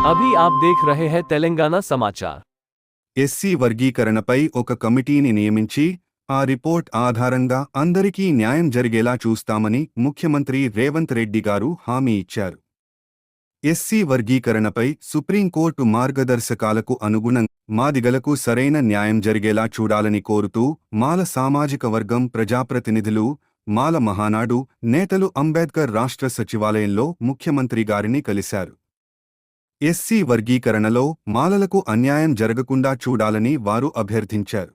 अभी आप देख रहे हैं तेलंगाना समाचार। ఎస్సీ వర్గీకరణపై ఒక కమిటీని నియమించి ఆ రిపోర్ట్ ఆధారంగా అందరికీ న్యాయం జరిగేలా చూస్తామని ముఖ్యమంత్రి రేవంత్ రెడ్డి గారు హామీ ఇచ్చారు. ఎస్సీ వర్గీకరణపై సుప్రీంకోర్టు మార్గదర్శకాలకు అనుగుణంగా మాదిగలకు సరైన న్యాయం జరిగేలా చూడాలని కోరుతూ మాల సామాజిక వర్గం ప్రజాప్రతినిధులు, మాల మహానాడు నేతలు అంబేద్కర్ రాష్ట్ర సచివాలయంలో ముఖ్యమంత్రి గారిని కలిశారు. ఎస్సీ వర్గీకరణలో మాలలకు అన్యాయం జరగకుండా చూడాలని వారు అభ్యర్థించారు.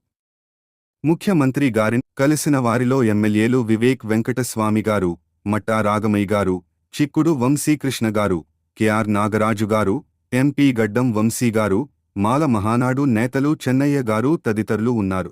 ముఖ్యమంత్రి గారిని కలిసిన వారిలో ఎమ్మెల్యేలు వివేక్ వెంకటస్వామి గారు, మట్టా రాగమయ్య గారు, చిక్కుడు వంశీకృష్ణ గారు, కెఆర్ నాగరాజు గారు, ఎంపీ గడ్డం వంశీ గారు, మాల మహానాడు నేతలు చెన్నయ్య గారు తదితరులు ఉన్నారు.